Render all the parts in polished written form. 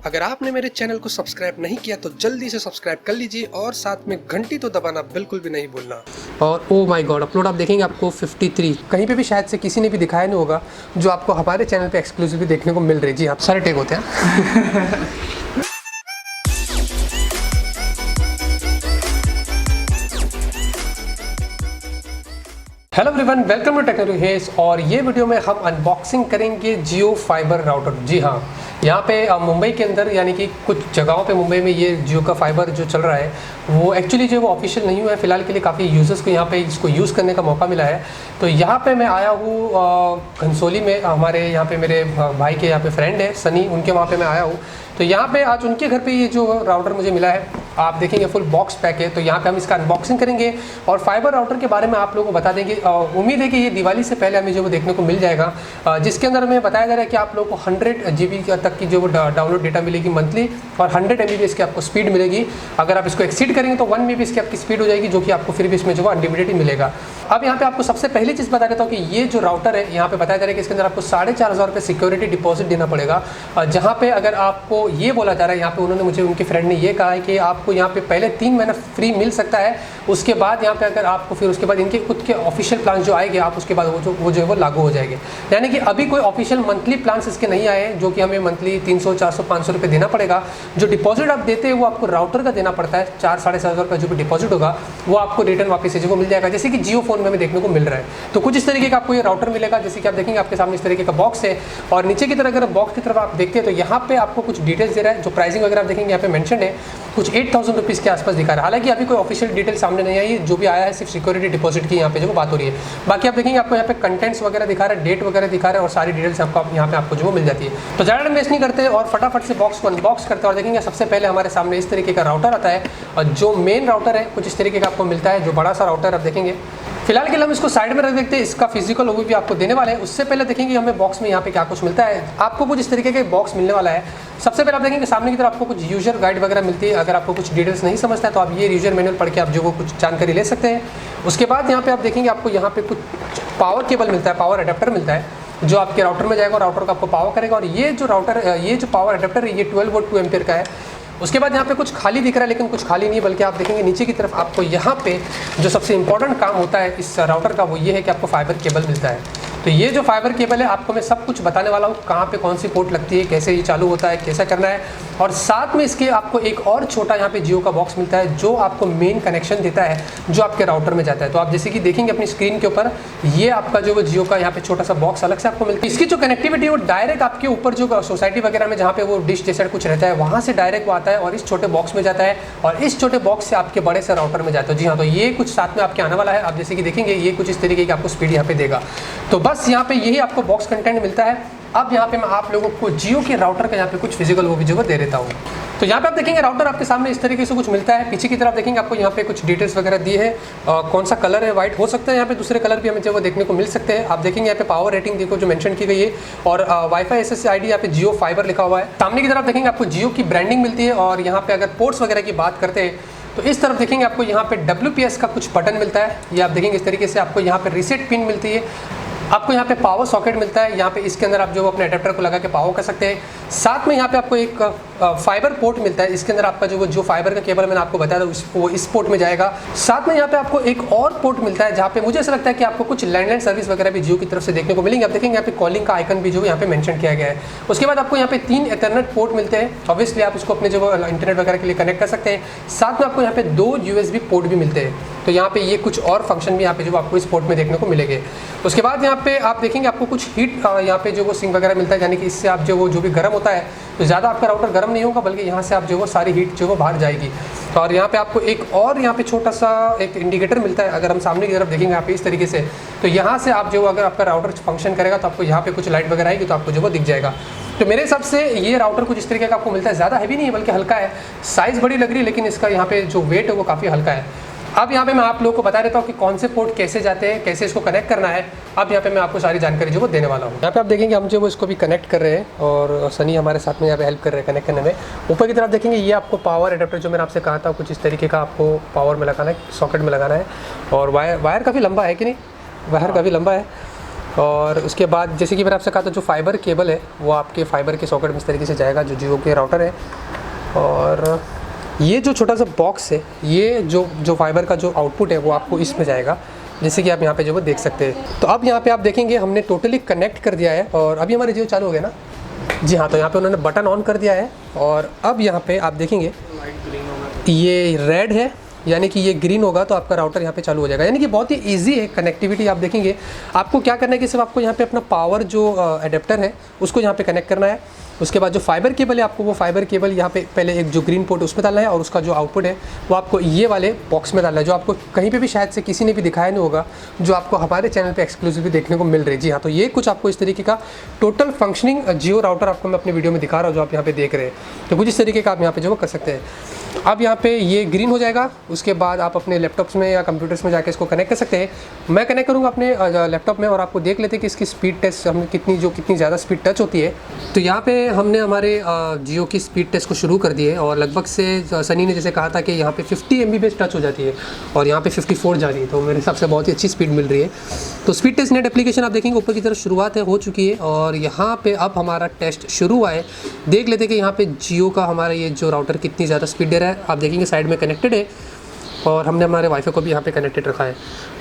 अगर आपने मेरे चैनल को सब्सक्राइब नहीं किया तो जल्दी से सब्सक्राइब कर लीजिए और साथ में घंटी तो दबाना बिल्कुल भी नहीं भूलना। और ओ माय गॉड, अपलोड आप देखेंगे आपको 53 कहीं पे भी शायद से किसी ने भी दिखाया नहीं होगा जो आपको हमारे चैनल पे एक्सक्लूसिवली देखने को मिल रही। जी, आप सारे टेक होते हैं। हेलो एवरीवन, वेलकम टू टेक्नो हेस। और ये वीडियो में हम अनबॉक्सिंग करेंगे जियो फाइबर राउटर। जी हाँ, यहाँ पे मुंबई के अंदर यानी कि कुछ जगहों पे मुंबई में ये जियो का फाइबर जो चल रहा है वो एक्चुअली जो है वो ऑफिशियल नहीं हुआ है फिलहाल के लिए। काफ़ी यूज़र्स को यहाँ पे इसको यूज़ करने का मौका मिला है। तो यहाँ पे मैं आया हूँ घनसोली में, हमारे यहाँ पे मेरे भाई के यहाँ पे फ्रेंड है सनी, उनके वहाँ पे मैं आया हूँ। तो यहाँ पे आज उनके घर पे ये जो राउटर मुझे मिला है, आप देखेंगे फुल बॉक्स पैक है। तो यहाँ पे हम इसका अनबॉक्सिंग करेंगे और फाइबर राउटर के बारे में आप लोगों को बता देंगे। उम्मीद है कि ये दिवाली से पहले हमें जो वो देखने को मिल जाएगा, जिसके अंदर हमें बताया जा रहा है कि आप लोगों को 100 GB तक की जो वो डाउनलोड डेटा मिलेगी मंथली और 100 MB की आपको स्पीड मिलेगी। अगर आप इसको एक्सीड करेंगे तो 1 MB की आपकी स्पीड हो जाएगी, जो कि आपको फिर भी इसमें जो अनलिमिटेड मिलेगा। अब यहाँ पे आपको सबसे पहली चीज़ बता देता हूँ कि ये जो राउटर है यहाँ पे बताया जा रहा है कि इसके अंदर आपको 4,500 रुपये सिक्योरिटी डिपॉजिट देना पड़ेगा। जहाँ पे अगर आपको ये बोला जा रहा है, यहाँ पे उन्होंने मुझे उनके फ्रेंड ने ये कहा है कि आपको यहाँ पे पहले 3 महीना फ्री मिल सकता है, उसके बाद यहाँ पे अगर आपको फिर उसके बाद इनके खुद के ऑफिशियल प्लान जो आएंगे आप उसके बाद वो जो है वो लागू हो जाएंगे। यानी कि अभी कोई ऑफिशियल मंथली प्लान्स इसके नहीं आए हैं, जो कि हमें मंथली 300, 400, 500 रुपये देना पड़ेगा। जो डिपॉजिट आप देते हैं वो आपको राउटर का देना पड़ता है, 4-4,500 का जो भी डिपॉजिट होगा वो आपको रिटर्न वापस से जो मिल जाएगा, जैसे कि जियो फोन में हमें देखने को मिल रहा है। तो कुछ इस तरीके का आपको ये राउटर मिलेगा, जैसे कि आप देखेंगे आपके सामने इस तरीके का बॉक्स है। और नीचे की तरफ अगर बॉक्स की तरफ आप देखते हैं तो यहाँ पे आपको कुछ डिटेल्स दे रहा है। जो प्राइसिंग वगैरह आप देखेंगे यहाँ पे मेंशन है, कुछ 8,000 रुपीज़ के आसपास दिखा रहा है। हालांकि अभी कोई ऑफिशियल डिटेल सामने नहीं आई है, जो भी आया है सिर्फ सिक्योरिटी डिपॉजिट की यहाँ पे जो बात हो रही है। बाकी आप देखेंगे आपको यहाँ पे कंटेंट्स वगैरह दिखा रहा है, डेट वगैरह दिखा रहा है और सारी डिटेल्स आपको यहाँ पे आपको जो मिल जाती है। तो ज़्यादा टाइम वेस्ट नहीं करते और फटाफट से बॉक्स को अनबॉक्स करते हैं और देखेंगे सबसे पहले हमारे सामने इस तरीके का राउटर आता है। और जो मेन राउटर है कुछ इस तरीके का आपको मिलता है, जो बड़ा सा राउटर आप देखेंगे। फिलहाल के लिए हम इसको साइड में रख देखते हैं, इसका फिजिकल ओवरव्यू आपको देने वाला है। उससे पहले देखेंगे हमें बॉक्स में यहाँ पे क्या कुछ मिलता है। आपको कुछ इस तरीके का बॉक्स मिलने वाला है। सबसे पहले आप देखेंगे सामने की तरफ आपको कुछ यूजर गाइड वगैरह मिलती है। अगर आपको कुछ डिटेल्स नहीं समझता है तो आप ये यूजर मैनुअल पढ़ के आप जो वो कुछ जानकारी ले सकते हैं। उसके बाद यहाँ पे आप देखेंगे आपको यहाँ पे कुछ पावर केबल मिलता है, पावर अडेप्टर मिलता है, जो आपके राउटर में जाएगा और राउटर को आपको पावर करेगा। और ये जो राउटर ये जो पावर अडेप्टर है ये 12 वोल्ट 2 एम्पीयर का है। उसके बाद यहाँ पे कुछ खाली दिख रहा है, लेकिन कुछ खाली नहीं है, बल्कि आप देखेंगे नीचे की तरफ आपको यहाँ पे जो सबसे इंपॉर्टेंट काम होता है इस राउटर का वो ये है कि आपको फाइबर केबल मिलता है। तो ये जो फाइबर केबल है आपको मैं सब कुछ बताने वाला हूँ, कहाँ पे कौन सी पोर्ट लगती है, कैसे ये चालू होता है, कैसा करना है। और साथ में इसके आपको एक और छोटा यहाँ पे जियो का बॉक्स मिलता है, जो आपको मेन कनेक्शन देता है जो आपके राउटर में जाता है। तो आप जैसे कि देखेंगे अपनी स्क्रीन के ऊपर ये आपका जो वो जियो का यहाँ पे छोटा सा बॉक्स अलग से आपको मिलता है। इसकी जो कनेक्टिविटी है वो डायरेक्ट आपके ऊपर जो सोसाइटी वगैरह में जहाँ पे वो डिश जैसा कुछ रहता है वहाँ से डायरेक्ट वो आता है और इस छोटे बॉक्स में जाता है और इस छोटे बॉक्स से आपके बड़े से राउटर में जाता है। जी हाँ, तो ये कुछ साथ में आपके आने वाला है। आप जैसे कि देखेंगे ये कुछ इस तरीके की आपको स्पीड यहाँ पे देगा। तो बस यहाँ पे यही आपको बॉक्स कंटेंट मिलता है। अब यहाँ पे मैं आप लोगों को जियो के राउटर का यहाँ पे कुछ फिजिकल वो भी जो दे देता हूँ। तो यहाँ पे आप देखेंगे राउटर आपके सामने इस तरीके से कुछ मिलता है। पीछे की तरफ देखेंगे आपको यहाँ पे कुछ डिटेल्स वगैरह दी है। कौन सा कलर है, वाइट हो सकता है, यहाँ पे दूसरे कलर भी हमें जो वो देखने को मिल सकते हैं। आप देखेंगे यहाँ पे पावर रेटिंग देखो जो मेंशन की गई है और वाईफाई SSID यहाँ पे जियो फाइबर लिखा हुआ है। सामने की तरफ देखेंगे आपको जियो की ब्रांडिंग मिलती है। और यहाँ पे अगर पोर्ट्स वगैरह की बात करते हैं तो इस तरफ देखेंगे आपको यहाँ पे WPS का कुछ बटन मिलता है। ये आप देखेंगे इस तरीके से आपको यहाँ पे रीसेट पिन मिलती है। आपको यहाँ पे पावर सॉकेट मिलता है, यहाँ पे इसके अंदर आप जो अपने अडेप्टर को लगा के पावर कर सकते हैं। साथ में यहाँ पे आपको एक फाइबर पोर्ट मिलता है, इसके अंदर आपका जो फाइबर का केबल मैंने आपको बताया था वो इस पोर्ट में जाएगा। साथ में यहाँ पे आपको एक और पोर्ट मिलता है जहाँ पे मुझे ऐसा लगता है कि आपको कुछ लैंडलाइन सर्विस वगैरह भी जियो की तरफ से देखने को मिलेंगे। आप देखेंगे यहाँ पे कॉलिंग का आइकन भी जो यहाँ पे मेंशन किया गया है। उसके बाद आपको यहाँ पे 3 एथरनेट पोर्ट मिलते हैं। ऑब्वियसली आप उसको अपने जो इंटरनेट वगैरह के लिए कनेक्ट कर सकते हैं। साथ में आपको यहाँ पे 2 USB पोर्ट भी मिलते हैं। तो यहाँ पे ये कुछ और फंक्शन भी यहाँ पे जो आपको इस पोर्ट में देखने को मिलेंगे। उसके बाद यहाँ पे आप देखेंगे आपको कुछ हीट यहाँ पे जो वो सिंक वगैरह मिलता है, यानी कि इससे आप जो भी गर्म होता है तो ज़्यादा आपका राउटर गर्म नहीं होगा, बल्कि यहाँ से आप जो वो सारी हीट जो वो बाहर जाएगी। और यहाँ पे आपको एक और यहाँ पे छोटा सा एक इंडिकेटर मिलता है। अगर हम सामने की तरफ देखेंगे यहाँ पे इस तरीके से, तो यहाँ से आप जो अगर आपका राउटर फंक्शन करेगा तो आपको यहाँ पे कुछ लाइट वगैरह आएगी तो आपको जो वो दिख जाएगा। तो मेरे हिसाब से ये राउटर कुछ इस तरीके का आपको मिलता है। ज़्यादा हैवी नहीं है बल्कि हल्का है, साइज़ बड़ी लग रही है लेकिन इसका यहाँ पे जो वेट है वो काफ़ी हल्का है। अब यहाँ पे मैं आप लोगों को बता देता हूँ कि कौन से पोर्ट कैसे जाते हैं, कैसे इसको कनेक्ट करना है। अब यहाँ पे मैं आपको सारी जानकारी जो वो देने वाला हूँ। यहाँ पे आप देखेंगे हम जो वो इसको भी कनेक्ट कर रहे हैं और सनी हमारे साथ में यहाँ पे हेल्प कर रहे हैं कनेक्ट करने में। ऊपर की तरफ देखेंगे ये आपको पावर एडेप्टर जो मैंने आपसे कहा था कुछ इस तरीके का आपको पावर में लगाना है, सॉकेट में लगाना है। और वायर काफ़ी लंबा है कि नहीं, वायर काफ़ी लंबा है। और उसके बाद जैसे कि मैंने आपसे कहा था, जो फाइबर केबल है वो आपके फाइबर के सॉकेट में इस तरीके से जाएगा, जो जियो के राउटर है। और ये जो छोटा सा बॉक्स है, ये जो फाइबर का जो आउटपुट है वो आपको इसमें जाएगा, जैसे कि आप यहाँ पे जो वो देख सकते हैं। तो अब यहाँ पे आप देखेंगे हमने टोटली कनेक्ट कर दिया है और अभी हमारे जियो चालू हो गया ना जी हाँ। तो यहाँ पे उन्होंने बटन ऑन कर दिया है और अब यहाँ पे आप देखेंगे ये रेड है, यानी कि ये ग्रीन होगा तो आपका राउटर यहाँ पे चालू हो जाएगा। यानी कि बहुत ही इजी है कनेक्टिविटी। आप देखेंगे आपको क्या करना है कि सिर्फ आपको यहाँ पे अपना पावर जो एडेप्टर है उसको यहाँ पे कनेक्ट करना है। उसके बाद जो फाइबर केबल है, आपको वो फाइबर केबल यहाँ पे पहले एक जो ग्रीन पोर्ट उसमें डालना है और उसका जो आउटपुट है वो आपको ये वाले बॉक्स में डालना है, जो आपको कहीं पे भी शायद से किसी ने भी दिखाया नहीं होगा, जो आपको हमारे चैनल पे एक्सक्लूसिवली देखने को मिल रही है। जी हाँ, तो ये कुछ आपको इस तरीके का टोटल फंक्शनिंग जियो राउटर आपको मैं अपने वीडियो में दिखा रहा हूँ, जो आप यहाँ पे देख रहे हैं। तो कुछ इस तरीके का आप यहाँ पे जो कर सकते हैं। अब यहाँ पे ये ग्रीन हो जाएगा, उसके बाद आप अपने लैपटॉप्स में या कंप्यूटर्स में जाके इसको कनेक्ट कर सकते हैं। मैं कनेक्ट करूँगा अपने लैपटॉप में और आपको देख लेते हैं कि इसकी स्पीड टेस्ट हमें कितनी ज़्यादा स्पीड टच होती है। तो यहाँ पे हमने हमारे जियो की स्पीड टेस्ट को शुरू कर दिए और लगभग से सनी ने जैसे कहा था कि यहाँ पे 50 Mbps टच हो जाती है और यहाँ पे 54 जा रही है, तो मेरे हिसाब से बहुत ही अच्छी स्पीड मिल रही है। तो स्पीड टेस्ट नेट एप्लीकेशन आप देखेंगे ऊपर की तरफ शुरुआत हो चुकी है और यहाँ पे अब हमारा टेस्ट शुरू हुआ है। देख लेते कि यहाँ पे जियो का हमारा ये जो राउटर कितनी ज़्यादा स्पीड दे रहा है। आप देखेंगे साइड में कनेक्टेड है और हमने हमारे वाईफाई को भी यहाँ पे कनेक्टेड रखा है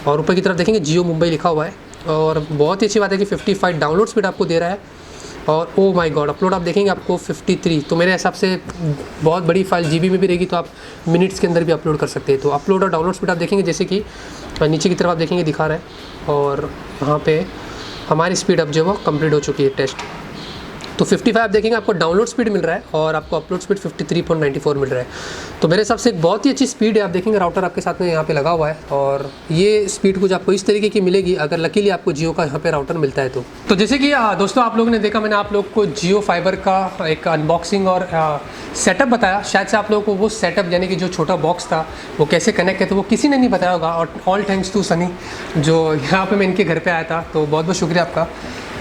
और ऊपर की तरफ देखेंगे जियो मुंबई लिखा हुआ है। और बहुत ही अच्छी बात है कि 55 डाउनलोड स्पीड आपको दे रहा है और ओ माय गॉड अपलोड आप देखेंगे आपको 53। तो मेरे हिसाब से बहुत बड़ी फाइल GB में भी रहेगी, तो आप मिनट्स के अंदर भी अपलोड कर सकते हैं। तो अपलोड और डाउनलोड स्पीड आप देखेंगे जैसे कि नीचे की तरफ आप देखेंगे दिखा रहा है और यहाँ पे हमारी स्पीड अब जो वो कंप्लीट हो चुकी है टेस्ट। तो 55 आप देखेंगे आपको डाउनलोड स्पीड मिल रहा है और आपको अपलोड स्पीड 53.94 मिल रहा है। तो मेरे हिसाब से एक बहुत ही अच्छी स्पीड है। आप देखेंगे राउटर आपके साथ में यहाँ पे लगा हुआ है और ये स्पीड कुछ आपको इस तरीके की मिलेगी अगर लकीली आपको जियो का यहाँ पे राउटर मिलता है। तो जैसे कि दोस्तों आप लोगों ने देखा, मैंने आप लोग को जियो फाइबर का एक अनबॉक्सिंग और सेटअप बताया। शायद से आप लोगों को वो सेटअप यानी कि जो छोटा बॉक्स था वो कैसे कनेक्ट है तो वो किसी ने नहीं बताया होगा। और ऑल थैंक्स टू सनी जो यहाँ पर मैं इनके घर पर आया था, तो बहुत बहुत शुक्रिया आपका।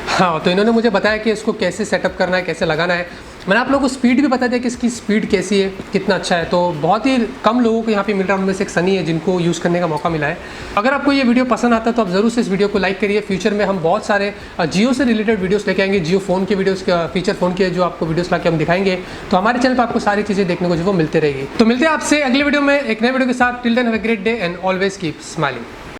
हाँ, तो इन्होंने मुझे बताया कि इसको कैसे सेटअप करना है, कैसे लगाना है। मैंने आप लोगों को स्पीड भी बता दिया कि इसकी स्पीड कैसी है, कितना अच्छा है। तो बहुत ही कम लोगों को यहाँ पे मिल रहा है, उनमें से एक सनी है जिनको यूज़ करने का मौका मिला है। अगर आपको ये वीडियो पसंद आता है तो आप ज़रूर से इस वीडियो को लाइक करिए। फ्यूचर में हम बहुत सारे जियो से रिलेटेड वीडियोस लेके आएंगे, जियो फ़ोन के वीडियोस, फीचर फ़ोन के जो आपको वीडियोस लाके हम दिखाएंगे। तो हमारे चैनल पर आपको सारी चीज़ें देखने को जो वो मिलते रहेगी। तो मिलते हैं आपसे अगले वीडियो में एक नए वीडियो के साथ। Till then have a great day and always keep smiling.